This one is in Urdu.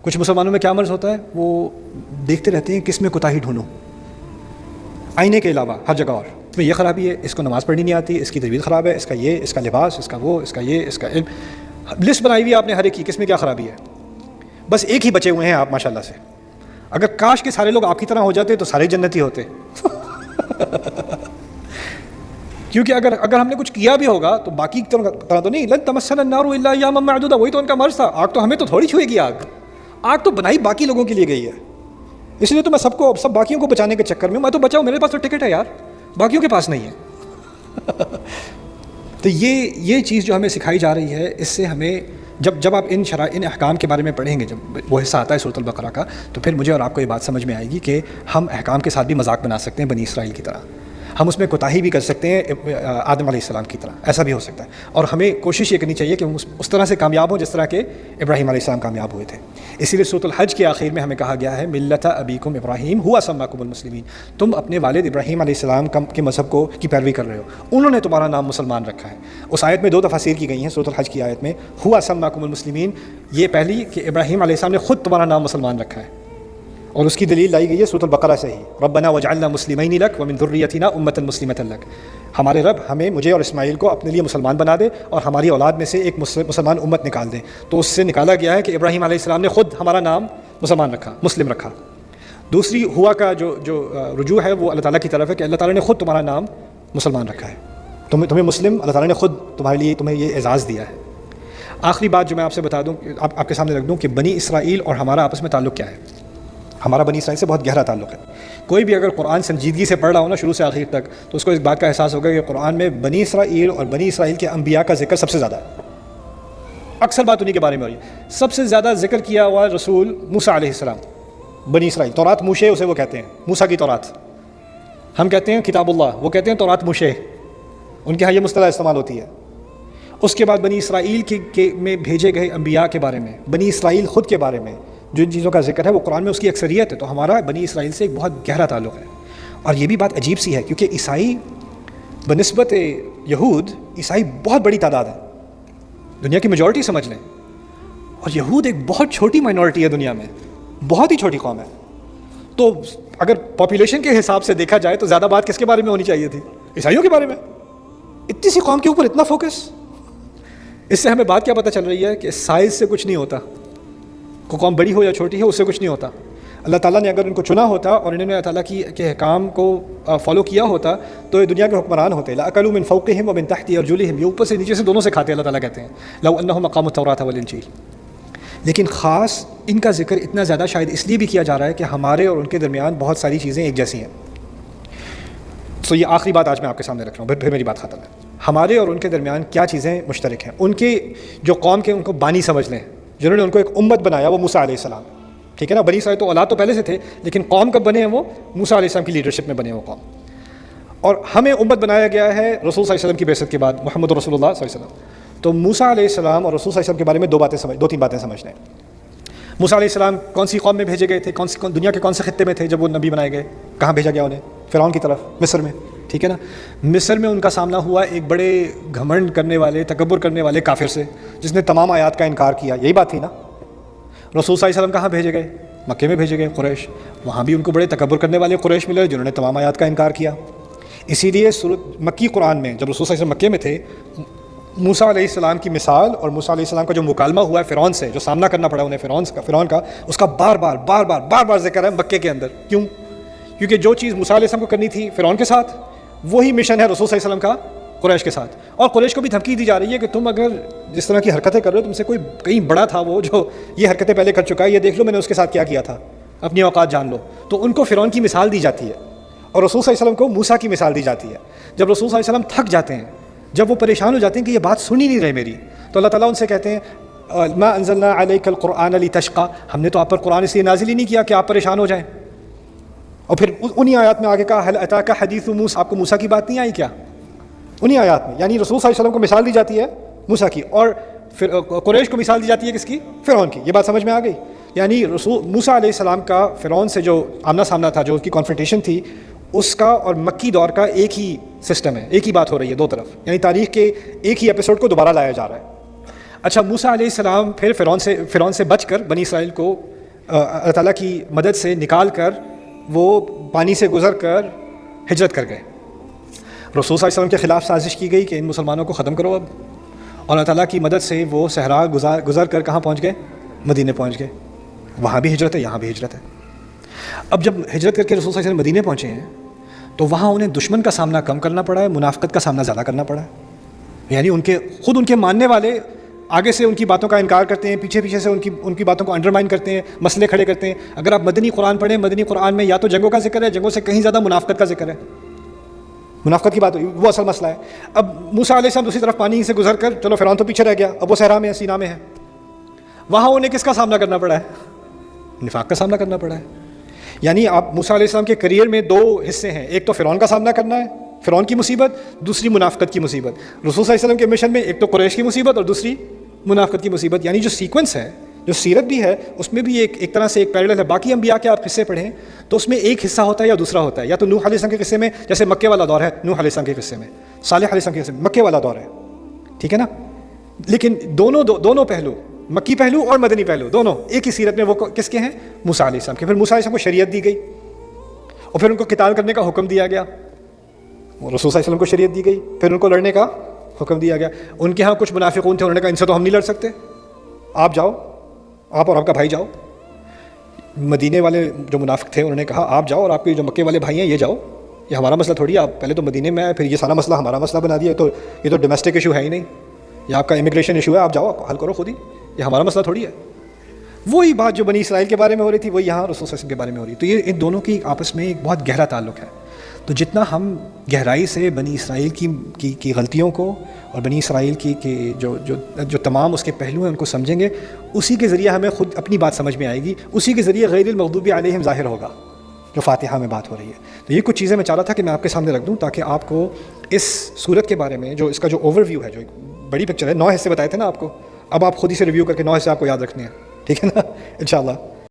کچھ مسلمانوں میں کیا مرض ہوتا ہے، وہ دیکھتے رہتے ہیں کس میں کوتاہی ڈھونڈوں، آئینے کے علاوہ ہر جگہ اور اس میں یہ خرابی ہے، اس کو نماز پڑھنی نہیں آتی، اس کی تجوید خراب ہے، اس کا یہ، اس کا لباس، اس کا وہ، اس کا یہ، اس کا علم، لسٹ بنائی ہوئی ہے آپ نے ہر ایک کی، کس میں کیا خرابی ہے. بس ایک ہی بچے ہوئے ہیں آپ ماشاءاللہ سے. اگر کاش کے سارے لوگ آپ کی طرح ہو جاتے تو سارے جنتی ہوتے. کیونکہ اگر ہم نے کچھ کیا بھی ہوگا تو باقی طرح تو نہیں. لن تمسنا النار الا ایاما معدودہ، وہی تو ان کا مرض تھا. آگ تو ہمیں تو تھوڑی چھوئے گی، آگ تو بنائی باقی لوگوں کے لیے گئی ہے. اس لیے تو میں سب باقیوں کو بچانے کے چکر میں تو بچاؤ، میرے پاس تو ٹکٹ ہے یار، باقیوں کے پاس نہیں ہے. تو یہ چیز جو ہمیں سکھائی جا رہی ہے، اس سے ہمیں جب آپ ان احکام کے بارے میں پڑھیں گے، جب وہ حصہ آتا ہے سورۃ البقرہ کا، تو پھر مجھے اور آپ کو یہ بات سمجھ میں آئے گی کہ ہم احکام کے ساتھ بھی مذاق بنا سکتے ہیں بنی اسرائیل کی طرح. ہم اس میں کوتاہی بھی کر سکتے ہیں آدم علیہ السلام کی طرح، ایسا بھی ہو سکتا ہے. اور ہمیں کوشش یہ کرنی چاہیے کہ ہم اس طرح سے کامیاب ہوں جس طرح کہ ابراہیم علیہ السلام کامیاب ہوئے تھے. اسی لیے سورۃ الحج کے آخر میں ہمیں کہا گیا ہے ملت ابیکم ابراہیم ہوا سماکم المسلمین، تم اپنے والد ابراہیم علیہ السلام کے مذہب کی پیروی کر رہے ہو، انہوں نے تمہارا نام مسلمان رکھا ہے. اس آیت میں 2 تفاسیر کی گئی ہیں سورۃ الحج کی آیت میں. ہوا سماکم المسلمین، یہ پہلی کہ ابراہیم علیہ السلام نے خود تمہارا نام مسلمان رکھا ہے، اور اس کی دلیل لائی گئی ہے سورۃ البقرہ سے ہی. ربنا وجعلنا مسلمین لک ومن ذریتنا امۃ مسلمۃ لک، ہمارے رب مجھے اور اسماعیل کو اپنے لیے مسلمان بنا دے اور ہماری اولاد میں سے ایک مسلمان امت نکال دے. تو اس سے نکالا گیا ہے کہ ابراہیم علیہ السلام نے خود ہمارا نام مسلمان رکھا، مسلم رکھا. دوسری ہوا کا جو رجوع ہے وہ اللہ تعالیٰ کی طرف ہے کہ اللہ تعالیٰ نے خود تمہارا نام مسلمان رکھا ہے، تمہیں مسلم اللہ تعالیٰ نے خود تمہیں یہ اعزاز دیا ہے. آخری بات جو میں آپ سے بتا دوں، آپ کے سامنے رکھ دوں کہ بنی اسرائیل اور ہمارا آپس میں تعلق کیا ہے. ہمارا بنی اسرائیل سے بہت گہرا تعلق ہے. کوئی بھی اگر قرآن سنجیدگی سے پڑھ رہا ہو نا شروع سے آخر تک، تو اس کو اس بات کا احساس ہوگا کہ قرآن میں بنی اسرائیل اور بنی اسرائیل کے انبیاء کا ذکر سب سے زیادہ ہے. اکثر بات انہی کے بارے میں ہو رہی ہے. سب سے زیادہ ذکر کیا ہوا رسول موسیٰ علیہ السلام، بنی اسرائیل. تورات موشے اسے وہ کہتے ہیں، موسیٰ کی تورات. ہم کہتے ہیں کتاب اللہ، وہ کہتے ہیں تورات موشے. ان کے ہاں یہ مصطلح استعمال ہوتی ہے. اس کے بعد بنی اسرائیل کے میں بھیجے گئے انبیاء کے بارے میں، بنی اسرائیل خود کے بارے میں جن چیزوں کا ذکر ہے وہ قرآن میں اس کی اکثریت ہے. تو ہمارا بنی اسرائیل سے ایک بہت گہرا تعلق ہے. اور یہ بھی بات عجیب سی ہے کیونکہ عیسائی بنسبت یہود، عیسائی بہت بڑی تعداد ہے، دنیا کی میجورٹی سمجھ لیں، اور یہود ایک بہت چھوٹی مائنورٹی ہے دنیا میں، بہت ہی چھوٹی قوم ہے. تو اگر پاپولیشن کے حساب سے دیکھا جائے تو زیادہ بات کس کے بارے میں ہونی چاہیے تھی؟ عیسائیوں کے بارے میں. اتنی سی قوم کے اوپر اتنا فوکس. اس سے ہمیں بات کیا پتہ چل رہی ہے کہ سائز سے کچھ نہیں ہوتا، کو قوم بڑی ہو یا چھوٹی ہے اس سے کچھ نہیں ہوتا. اللہ تعالیٰ نے اگر ان کو چنا ہوتا اور انہوں نے اللہ تعالیٰ کے احکام کو فالو کیا ہوتا تو یہ دنیا کے حکمران ہوتے. لَأَكَلُوا مِن فَوْقِهِمْ وَمِن تَحْتِ أَرْجُلِهِمْ، یہ اوپر سے نیچے سے دونوں سے کھاتے اللہ تعالیٰ کہتے ہیں. لَوْ أَنَّهُمْ أَقَامُوا التَّوْرَاةَ وَالْإِنْجِيلَ. لیکن خاص ان کا ذکر اتنا زیادہ شاید اس لیے بھی کیا جا رہا ہے کہ ہمارے اور ان کے درمیان بہت ساری چیزیں ایک جیسی ہیں. تو یہ آخری بات آج میں آپ کے سامنے رکھ رہا ہوں، پھر میری بات ختم ہے. ہمارے اور ان کے درمیان کیا چیزیں مشترک ہیں. ان کے جو قوم کے ان کو بانی سمجھ لیں، جنہوں نے ان کو ایک امت بنایا، وہ موسیٰ علیہ السلام. ٹھیک ہے نا، بنی اسرائیل تو اولاد تو پہلے سے تھے، لیکن قوم کب بنے ہیں؟ وہ موسیٰ علیہ السلام کی لیڈرشپ میں بنے وہ قوم. اور ہمیں امت بنایا گیا ہے رسول صلی اللہ علیہ وسلم کی بعثت کے بعد، محمد رسول اللہ صلی اللہ علیہ وسلم. تو موسیٰ علیہ السلام اور رسول صلی اللہ علیہ وسلم کے بارے میں دو تین باتیں سمجھ لیں. موسیٰ علیہ السلام کون سی قوم میں بھیجے گئے تھے؟ دنیا کے کون سے خطے میں تھے جب وہ نبی بنائے گئے؟ کہاں بھیجا گیا انہیں؟ فرعون کی طرف، مصر میں. ٹھیک ہے نا، مصر میں ان کا سامنا ہوا ایک بڑے گھمنڈ کرنے والے، تکبر کرنے والے کافر سے، جس نے تمام آیات کا انکار کیا. یہی بات تھی نا. رسول صلی اللہ علیہ وسلم کہاں بھیجے گئے؟ مکے میں بھیجے گئے، قریش. وہاں بھی ان کو بڑے تکبر کرنے والے قریش ملے جنہوں نے تمام آیات کا انکار کیا. اسی لیے مکی قرآن میں جب رسول صلی اللہ علیہ وسلم مکے میں تھے، موسیٰ علیہ السلام کی مثال اور موسیٰ علیہ السلام کا جو مکالمہ ہوا ہے فرعون سے، جو سامنا کرنا پڑا انہیں فرعون کا، اس کا بار بار ذکر ہے مکے کے اندر. کیوں؟ کیونکہ جو چیز موسیٰ علیہ السلام کو کرنی تھی فرعون کے ساتھ، وہی مشن ہے رسول صلی اللہ علیہ وسلم کا قریش کے ساتھ. اور قریش کو بھی دھمکی دی جا رہی ہے کہ تم اگر جس طرح کی حرکتیں کر رہے ہو، تم سے کوئی کہیں بڑا تھا وہ جو یہ حرکتیں پہلے کر چکا ہے، یہ دیکھ لو میں نے اس کے ساتھ کیا کیا تھا، اپنی اوقات جان لو. تو ان کو فرعون کی مثال دی جاتی ہے اور رسول صلی اللہ علیہ وسلم کو موسیٰ کی مثال دی جاتی ہے. جب رسول صلی اللہ علیہ وسلم تھک جاتے ہیں، جب وہ پریشان ہو جاتے ہیں کہ یہ بات سن ہی نہیں رہے میری، تو اللہ تعالیٰ ان سے کہتے ہیں ما انزلنا علیک القرآن لتشقی، ہم نے تو آپ پر قرآن اس لیے نازل ہی نہیں کیا کہ آپ پریشان ہو جائیں. اور پھر انہی آیات میں آگے کہا هل اتاک حدیث موسیٰ، آپ کو موسیٰ کی بات نہیں آئی کیا؟ انہی آیات میں. یعنی رسول صلی اللہ علیہ وسلم کو مثال دی جاتی ہے موسیٰ کی، اور قریش کو مثال دی جاتی ہے کس کی؟ فرعون کی. یہ بات سمجھ میں آ گئی؟ یعنی رسول موسیٰ علیہ السلام کا فرعون سے جو آمنا سامنا تھا، جو اس کی کانفرنٹیشن تھی، اس کا اور مکی دور کا ایک ہی سسٹم ہے، ایک ہی بات ہو رہی ہے دو طرف. یعنی تاریخ کے ایک ہی ایپیسوڈ کو دوبارہ لایا جا رہا ہے. اچھا موسیٰ علیہ السلام پھر فرعون سے بچ کر بنی اسرائیل کو اللہ تعالیٰ کی مدد سے نکال کر وہ پانی سے گزر کر ہجرت کر گئے. رسول صلی اللہ علیہ وسلم کے خلاف سازش کی گئی کہ ان مسلمانوں کو ختم کرو اب, اور اللہ تعالیٰ کی مدد سے وہ صحرا گزر کر کہاں پہنچ گئے؟ مدینے پہنچ گئے. وہاں بھی ہجرت ہے, یہاں بھی ہجرت ہے. اب جب ہجرت کر کے رسول صلی اللہ علیہ وسلم مدینے پہنچے ہیں تو وہاں انہیں دشمن کا سامنا کم کرنا پڑا ہے, منافقت کا سامنا زیادہ کرنا پڑا ہے. یعنی ان کے ماننے والے آگے سے ان کی باتوں کا انکار کرتے ہیں, پیچھے سے ان کی باتوں کو انڈرمائن کرتے ہیں, مسئلے کھڑے کرتے ہیں. اگر آپ مدنی قرآن پڑھیں, مدنی قرآن میں یا تو جنگوں کا ذکر ہے, جنگوں سے کہیں زیادہ منافقت کا ذکر ہے. منافقت کی بات ہوئی, وہ اصل مسئلہ ہے. اب موسیٰ علیہ السلام دوسری طرف پانی سے گزر کر, چلو فرعون تو پیچھے رہ گیا, اب وہ صحرا میں سینا میں ہے. وہاں انہیں کس کا سامنا کرنا پڑا ہے؟ نفاق کا سامنا کرنا پڑا ہے. یعنی آپ موسیٰ علیہ السلام کے کریئر میں دو حصے ہیں, ایک تو فرعون کا سامنا کرنا ہے, فرعون کی مصیبت, دوسری منافقت کی مصیبت. رسول صلی اللہ علیہ وسلم کے مشن میں ایک تو قریش کی مصیبت اور دوسری منافقت کی مصیبت. یعنی جو سیکوینس ہے, جو سیرت بھی ہے, اس میں بھی ایک طرح سے ایک پیرلل ہے. باقی انبیاء کے آپ قصے پڑھیں تو اس میں ایک حصہ ہوتا ہے یا دوسرا ہوتا ہے. یا تو نوح علیہ السلام کے قصے میں جیسے مکے والا دور ہے, نوح علیہ السلام کے قصے میں, صالح علیہ السلام کے قصے میں مکے والا دور ہے, ٹھیک ہے نا. لیکن دونوں پہلو, مکی پہلو اور مدنی پہلو, دونوں ایک ہی سیرت میں وہ کس کے ہیں؟ موسیٰ علیہ السلام کے. پھر موسیٰ علیہ السلام کو شریعت دی گئی اور پھر ان کو قتال کرنے کا حکم دیا گیا. رسول صلی اللہ علیہ وسلم کو شریعت دی گئی, پھر ان کو لڑنے کا حکم دیا گیا. ان کے ہاں کچھ منافقون تھے, انہوں نے کہا ان سے تو ہم نہیں لڑ سکتے, آپ جاؤ, آپ اور آپ کا بھائی جاؤ. مدینے والے جو منافق تھے انہوں نے کہا آپ جاؤ, اور آپ کے جو مکے والے بھائی ہیں یہ جاؤ, یہ ہمارا مسئلہ تھوڑی ہے. آپ پہلے تو مدینے میں آئے, پھر یہ سارا مسئلہ ہمارا مسئلہ بنا دیا. یہ تو ڈومیسٹک ایشو ہے ہی نہیں, یہ آپ کا امیگریشن ایشو ہے, آپ جاؤ, آپ حل کرو خود ہی, یہ ہمارا مسئلہ تھوڑی ہے. وہی بات جو بنی اسرائیل کے بارے میں ہو رہی تھی وہی یہاں رسول صلی اللہ علیہ وسلم کے بارے میں ہو رہی ہے. تو یہ ان دونوں کی آپس میں ایک بہت گہرا تعلق ہے. تو جتنا ہم گہرائی سے بنی اسرائیل کی غلطیوں کو اور بنی اسرائیل کی جو تمام اس کے پہلو ہیں ان کو سمجھیں گے, اسی کے ذریعے ہمیں خود اپنی بات سمجھ میں آئے گی, اسی کے ذریعے غیر المغضوب علیہم ظاہر ہوگا جو فاتحہ میں بات ہو رہی ہے. تو یہ کچھ چیزیں میں چاہ رہا تھا کہ میں آپ کے سامنے رکھ دوں تاکہ آپ کو اس صورت کے بارے میں, جو اس کا جو اوور ویو ہے, جو ایک بڑی پکچر ہے, 9 حصے بتائے تھے نا آپ کو, اب آپ خود ہی سے ریویو کر کے 9 حصے آپ کو یاد رکھنے ہیں, ٹھیک ہے نا, انشاءاللہ.